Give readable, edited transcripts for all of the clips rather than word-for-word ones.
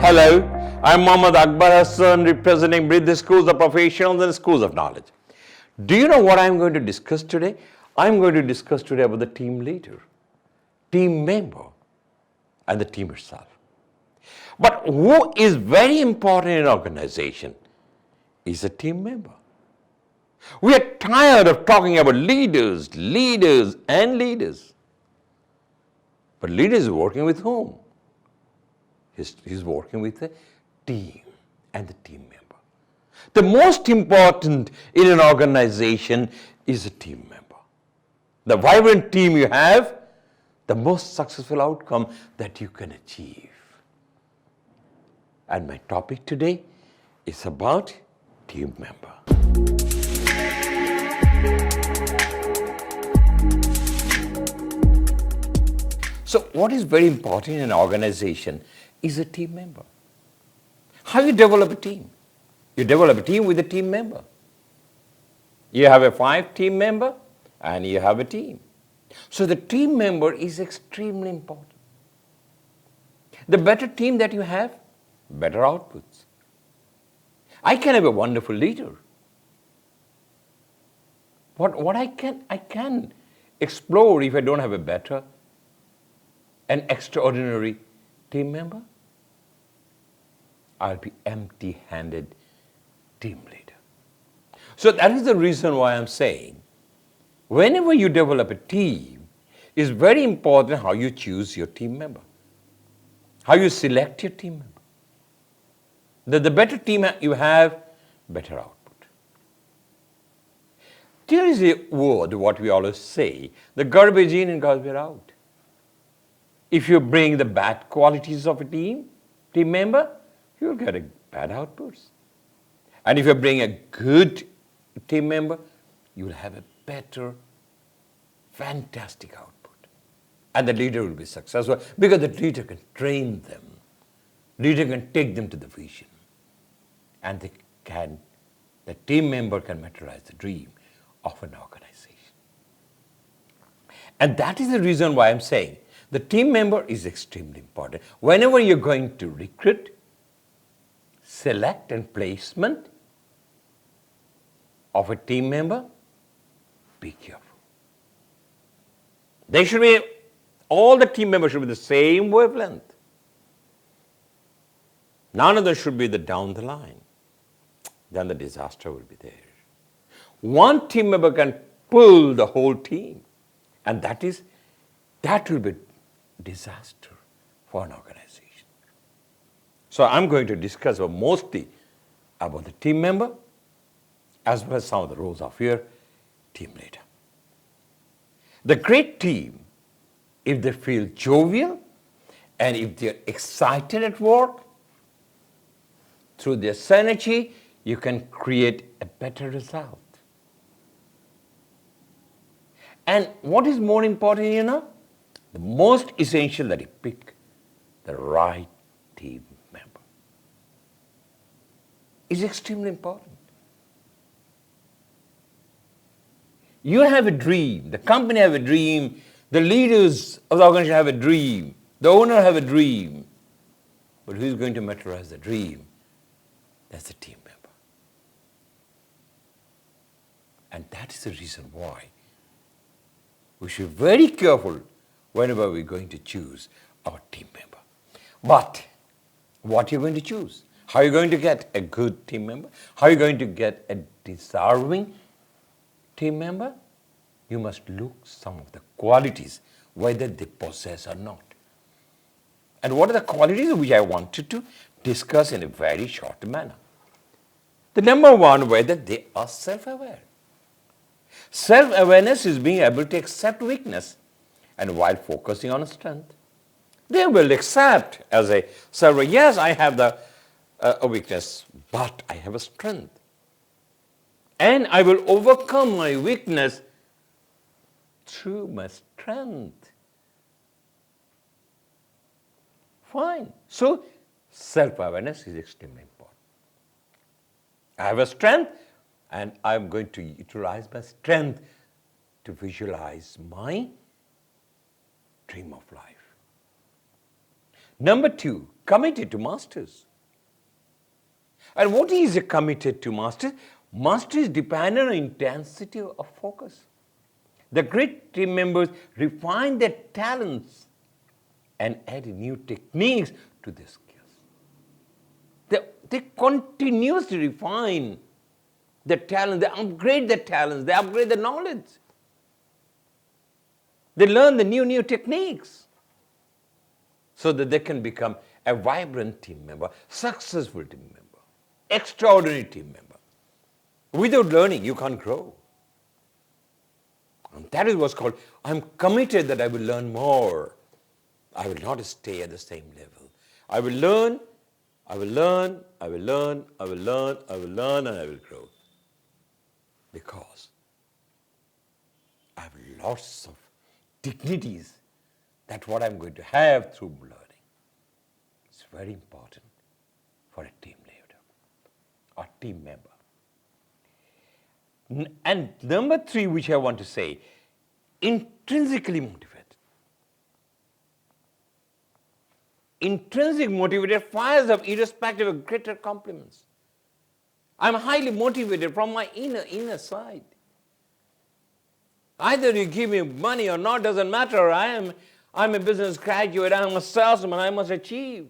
Hello, I'm Mohammad Akbar Hassan representing Briddhi Schools of Professionals and Schools of Knowledge. Do you know what I'm going to discuss today? I'm going to discuss today about the team leader, team member, and the team itself. But who is very important in an organization is a team member. We are tired of talking about leaders. But leader is working with whom? He's working with a team and the team member. The most important in an organization is a team member. The vibrant team you have, the most successful outcome that you can achieve. And my topic today is about team member. So what is very important in an organization is a team member. How you develop a team? You develop a team with a team member. You have a 5 team member and you have a team. So the team member is extremely important. The better team that you have, better outputs. I can have a wonderful leader. What I can explore if I don't have a better, an extraordinary team member? I'll be empty-handed team leader. So that is the reason why I'm saying, whenever you develop a team, it's very important how you choose your team member, how you select your team member. The better team you have, better output. There is a word, what we always say, the garbage in and garbage out. If you bring the bad qualities of a team member, you'll get a bad outputs. And if you bring a good team member, you'll have a better, fantastic output. And the leader will be successful because the leader can train them. Leader can take them to the vision. And the team member can materialize the dream of an organization. And that is the reason why I'm saying the team member is extremely important. Whenever you're going to recruit, select and placement of a team member, be careful. They should be, all the team members should be the same wavelength. None of them should be down the line. Then the disaster will be there. One team member can pull the whole team, and that will be disaster for an organization. So I'm going to discuss mostly about the team member as well as some of the roles of your team leader. The great team, if they feel jovial and if they're excited at work, through their synergy, you can create a better result. And what is more important, the most essential that you pick the right team member. It's extremely important. You have a dream, the company have a dream, the leaders of the organization have a dream, the owner have a dream. But who's going to materialize the dream? That's the team member. And that is the reason why we should be very careful whenever we're going to choose our team member. But what are you going to choose? How are you going to get a good team member? How are you going to get a deserving team member? You must look some of the qualities, whether they possess or not. And what are the qualities which I wanted to discuss in a very short manner? The number one, whether they are self-aware. Self-awareness is being able to accept weakness and while focusing on strength. They will accept as a server, yes, I have a weakness, but I have a strength. And I will overcome my weakness through my strength. Fine. So, self-awareness is extremely important. I have a strength, and I'm going to utilize my strength to visualize my dream of life. Number 2, committed to masters. And what is a committed to masters? Masters depend on intensity of focus. The great team members refine their talents and add new techniques to their skills. They continuously refine their talent, they upgrade their talents, they upgrade their knowledge. They learn the new techniques so that they can become a vibrant team member, successful team member, extraordinary team member. Without learning, you can't grow. And that is what's called, I'm committed that I will learn more. I will not stay at the same level. I will learn, I will learn, I will learn, I will learn, I will learn, and I will grow. Because I have lots of dignities. That's what I'm going to have through learning. It's very important for a team leader or team member. And number 3, which I want to say, intrinsically motivated. Intrinsic motivated fires up irrespective of greater compliments. I'm highly motivated from my inner side. Either you give me money or not, doesn't matter. I'm a business graduate, I'm a salesman, I must achieve.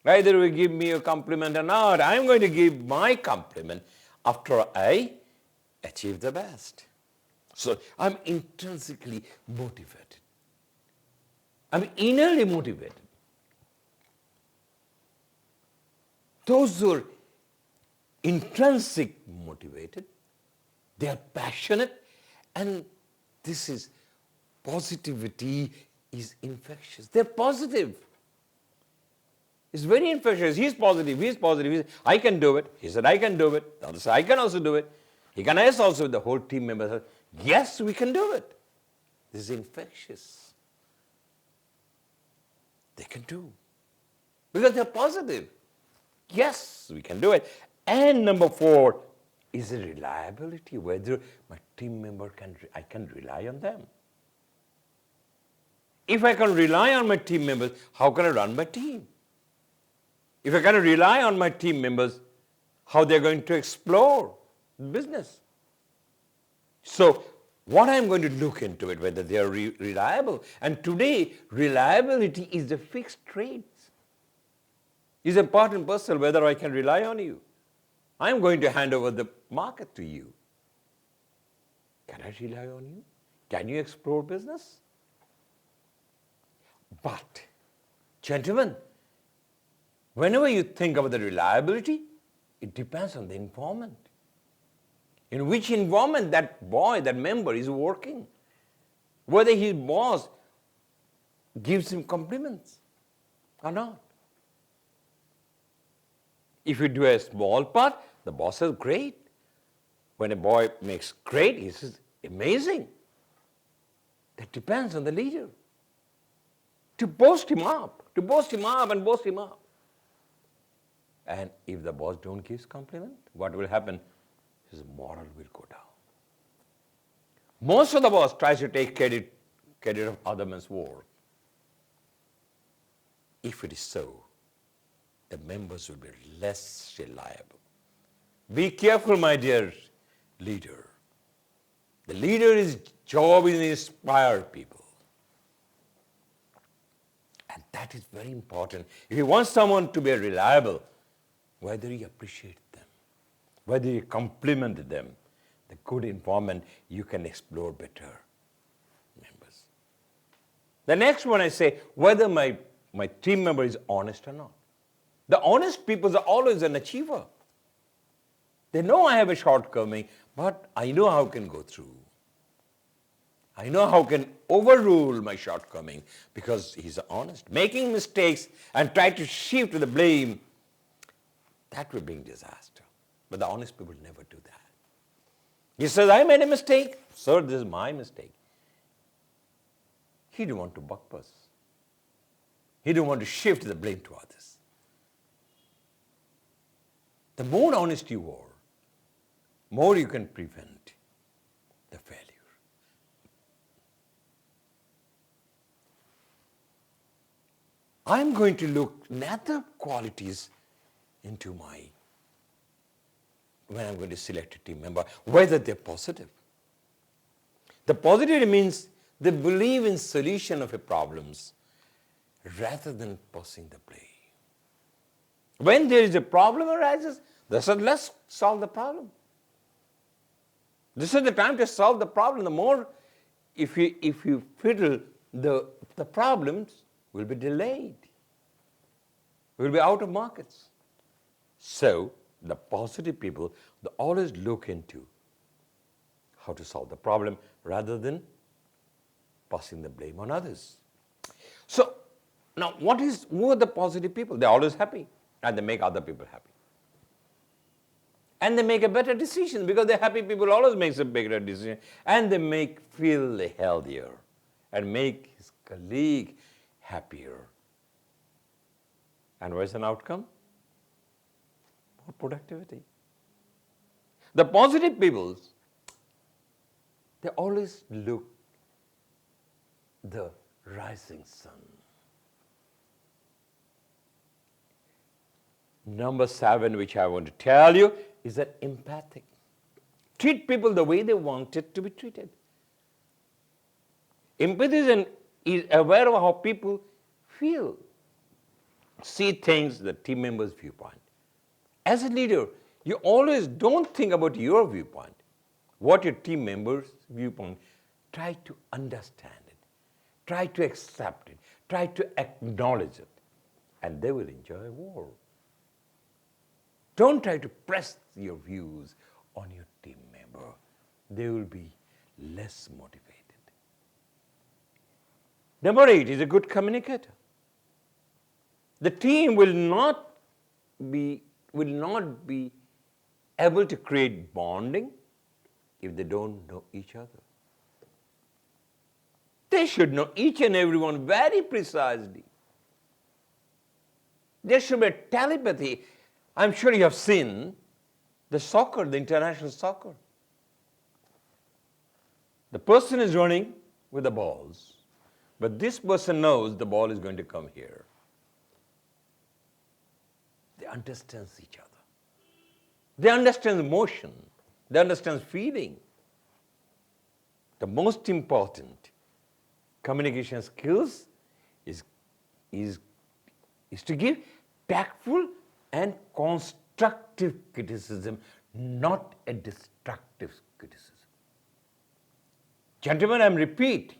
Either you give me a compliment or not, I'm going to give my compliment after I achieve the best. So I'm intrinsically motivated. I'm innerly motivated. Those who are intrinsic motivated, they are passionate, and this is positivity is infectious. They're positive. It's very infectious. He's positive, he's positive. I can do it. He said, I can do it. The other said, I can also do it. He can ask also the whole team members said, yes, we can do it. This is infectious. They can do. Because they're positive. Yes, we can do it. And number 4 is the reliability, whether my team member I can rely on them. If I can rely on my team members, how can I run my team? If I can rely on my team members, how they're going to explore business. So what I'm going to look into it, whether they are reliable. And today, reliability is the fixed traits. It's a part and parcel whether I can rely on you. I'm going to hand over the market to you. Can I rely on you? Can you explore business? But, gentlemen, whenever you think about the reliability, it depends on the environment. In which environment that boy, that member is working. Whether his boss gives him compliments or not. If you do a small part, the boss says, great. When a boy makes great, he says, amazing. That depends on the leader. To boast him up and boast him up. And if the boss don't give compliment, what will happen? His moral will go down. Most of the boss tries to take credit of other man's work. If it is so, the members will be less reliable. Be careful, my dear leader. The leader's job is to inspire people. And that is very important. If you want someone to be reliable, whether you appreciate them, whether you compliment them, the good environment, you can explore better members. The next one I say, whether my team member is honest or not. The honest people are always an achiever. They know I have a shortcoming, but I know how I can go through. I know how I can overrule my shortcoming because he's honest. Making mistakes and try to shift the blame, that will bring disaster. But the honest people never do that. He says, I made a mistake. Sir, this is my mistake. He didn't want to buck us. He didn't want to shift the blame to others. The more honest you are, more you can prevent the failure. I'm going to look at the qualities into when I'm going to select a team member, whether they're positive. The positive means they believe in solution of a problems rather than passing the blame. When there is a problem arises, they said, let's solve the problem. This is the time to solve the problem. The more, if you fiddle, the problems will be delayed. Will be out of markets. So the positive people, they always look into how to solve the problem rather than passing the blame on others. So now who are the positive people? They're always happy and they make other people happy. And they make a better decision because the happy people always make a better decision and they feel healthier and make his colleague happier. And what's an outcome? More productivity. The positive people, they always look the rising sun. Number 7, which I want to tell you, is that empathic. Treat people the way they wanted to be treated. Empathy is aware of how people feel. See things the team member's viewpoint. As a leader, you always don't think about your viewpoint. What your team member's viewpoint, try to understand it. Try to accept it. Try to acknowledge it. And they will enjoy war. Don't try to press your views on your team member. They will be less motivated. Number 8 is a good communicator. The team will not be able to create bonding if they don't know each other. They should know each and everyone very precisely. There should be a telepathy. I'm sure you have seen the soccer, the international soccer. The person is running with the balls, but this person knows the ball is going to come here. They understand each other. They understand motion. They understand feeling. The most important communication skills is to give tactful and constructive criticism, not a destructive criticism. Gentlemen, I'm repeating.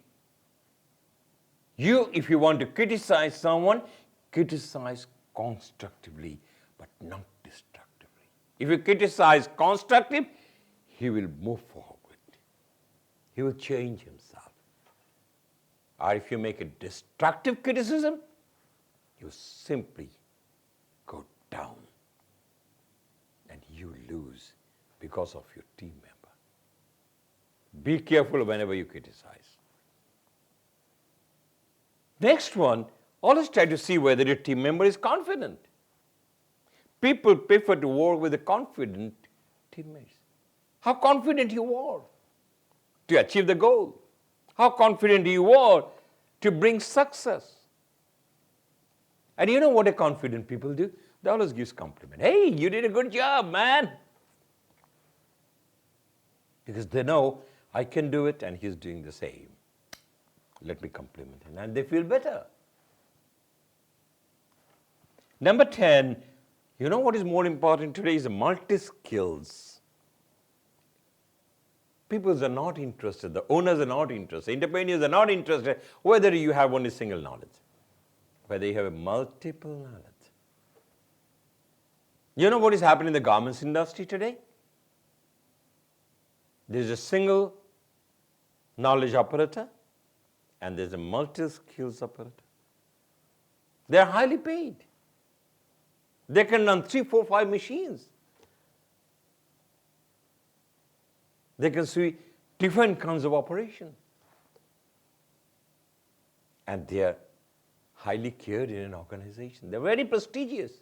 If you want to criticize someone, criticize constructively, but not destructively. If you criticize constructive, he will move forward. He will change himself. Or if you make a destructive criticism, you simply go down and you lose because of your team member. Be careful whenever you criticize. Next one, always try to see whether your team member is confident. People prefer to work with a confident teammates. How confident you are to achieve the goal. How confident you are to bring success. And you know what a confident people do? They always give compliment. Hey, you did a good job, man. Because they know I can do it and he's doing the same. Let me compliment him. And they feel better. Number 10, you know what is more important today is multi-skills. People are not interested. The owners are not interested. Entrepreneurs are not interested whether you have only single knowledge, whether you have a multiple knowledge. You know what is happening in the garments industry today? There's a single knowledge operator and there's a multi-skills operator. They're highly paid. They can run 3, 4, 5 machines. They can see different kinds of operation. And they are highly cared in an organization. They're very prestigious.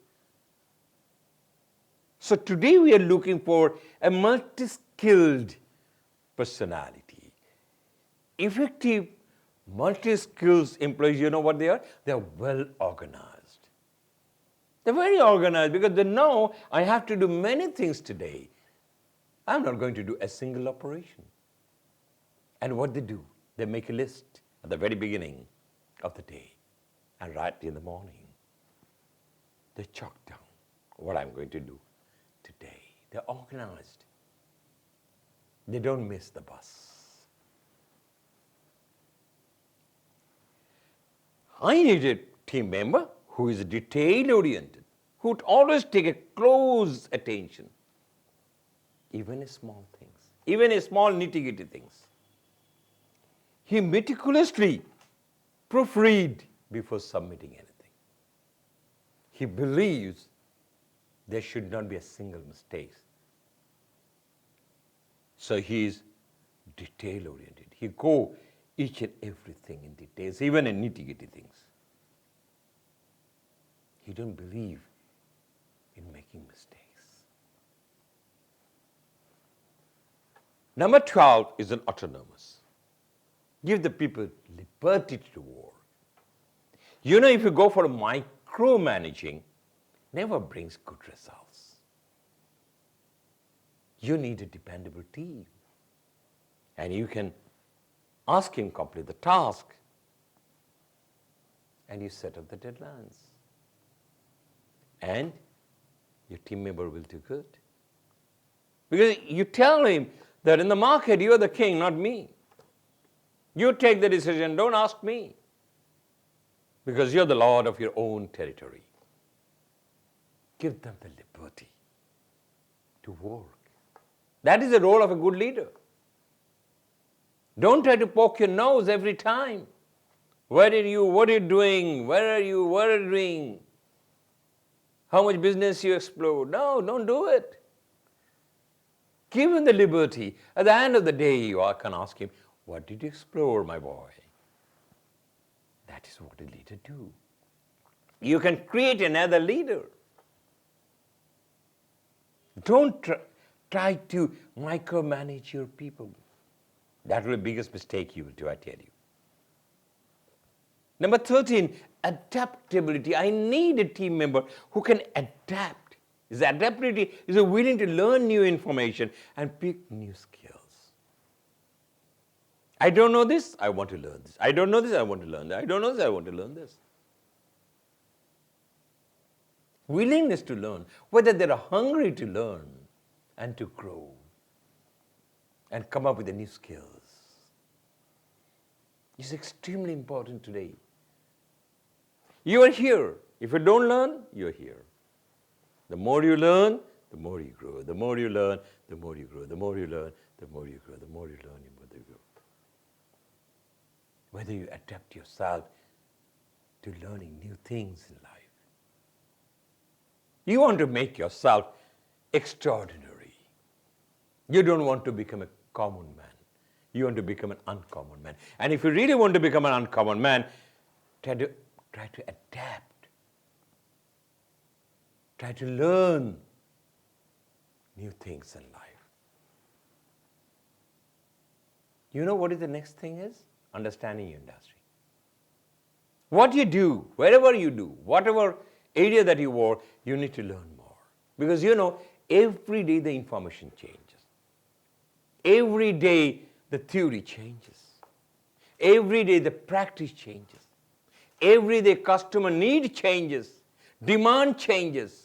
So today we are looking for a multi-skilled personality, effective Multi-skills employees, you know what they are? They are well organized. They're very organized because they know I have to do many things today. I'm not going to do a single operation. And what they do, they make a list at the very beginning of the day and right in the morning. They chalk down what I'm going to do today. They're organized. They don't miss the bus. I need a team member who is detail-oriented, who would always take a close attention, even in small things, even in small nitty-gritty things. He meticulously proofread before submitting anything. He believes there should not be a single mistake. So he is detail-oriented. He go each and everything in details, even in nitty-gritty things. He don't believe in making mistakes. Number 12 is an autonomous. Give the people liberty to work. You know, if you go for micromanaging, never brings good results. You need a dependable team. And you can ask him complete the task, and you set up the deadlines. And your team member will do good. Because you tell him that in the market you are the king, not me. You take the decision, don't ask me. Because you're the lord of your own territory. Give them the liberty to work. That is the role of a good leader. Don't try to poke your nose every time. Where are you? What are you doing? Where are you? What are you doing? How much business you explode? No, don't do it. Give him the liberty. At the end of the day, you can ask him, what did you explore, my boy? That is what a leader do. You can create another leader. Don't try to micromanage your people. That will be the biggest mistake you will do, I tell you. Number 13, adaptability. I need a team member who can adapt. His adaptability is willing to learn new information and pick new skills. I don't know this, I want to learn this. I don't know this, I want to learn that. I don't know this, I want to learn this. Willingness to learn, whether they are hungry to learn and to grow and come up with the new skills, is extremely important today. You are here. If you don't learn, you're here. The more you learn, the more you grow. The more you learn, the more you grow. The more you learn, the more you grow. The more you learn, the more you grow. Whether you adapt yourself to learning new things in life. You want to make yourself extraordinary. You don't want to become a common man. You want to become an uncommon man. And if you really want to become an uncommon man, try to adapt. Try to learn new things in life. You know what is the next thing is? Understanding your industry. What you do, wherever you do, whatever area that you work, you need to learn more. Because you know, every day the information changes. Every day the theory changes. Every day the practice changes. Every day customer need changes. Demand changes.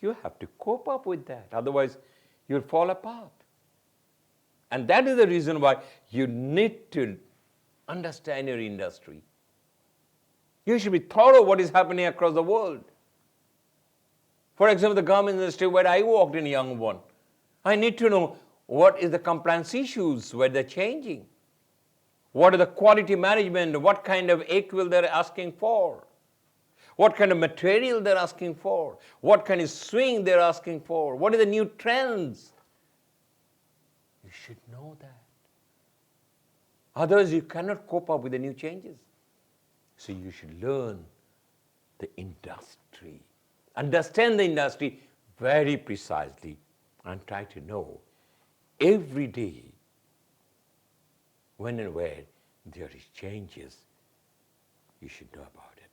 You have to cope up with that. Otherwise, you'll fall apart. And that is the reason why you need to understand your industry. You should be thorough what is happening across the world. For example, the garment industry where I worked in Youngone, I need to know what is the compliance issues, where they're changing. What are the quality management, what kind of equal they're asking for. What kind of material they're asking for. What kind of swing they're asking for. What are the new trends. You should know that. Otherwise, you cannot cope up with the new changes. So you should learn the industry. Understand the industry very precisely and try to know every day when and where there is changes, you should know about it.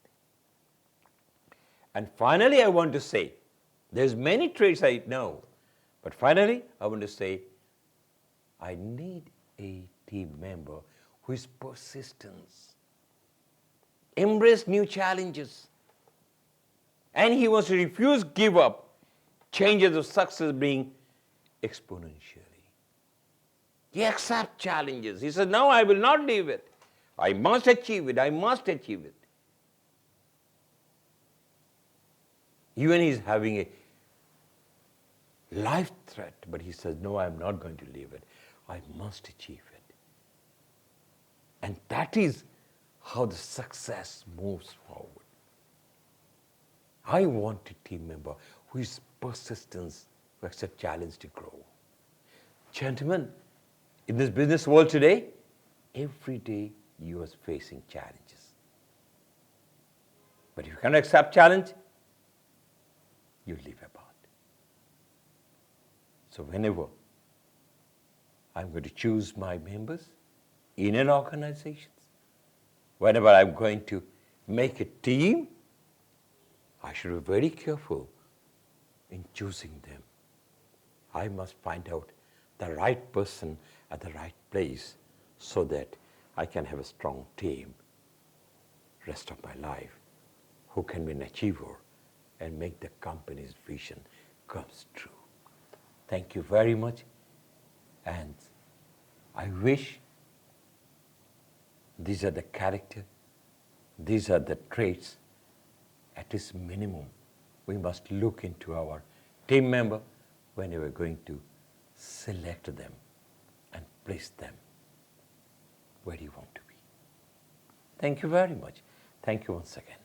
And finally, I want to say, there's many traits I know, but finally, I want to say, I need a team member who is persistent, embrace new challenges, and he wants to refuse give up. Changes of success being exponentially. He accepts challenges. He says, no, I will not leave it. I must achieve it. I must achieve it. Even he's having a life threat, but he says, no, I'm not going to leave it. I must achieve it. And that is how the success moves forward. I want a team member who is persistent, who accepts challenge to grow. Gentlemen, in this business world today, every day you are facing challenges. But if you cannot accept challenge, you live apart. So whenever I'm going to choose my members in an organization, whenever I'm going to make a team, I should be very careful in choosing them. I must find out the right person at the right place so that I can have a strong team rest of my life who can be an achiever and make the company's vision comes true. Thank you very much, and I wish these are the character, these are the traits, at least minimum, we must look into our team member when we are going to select them and place them where you want to be. Thank you very much. Thank you once again.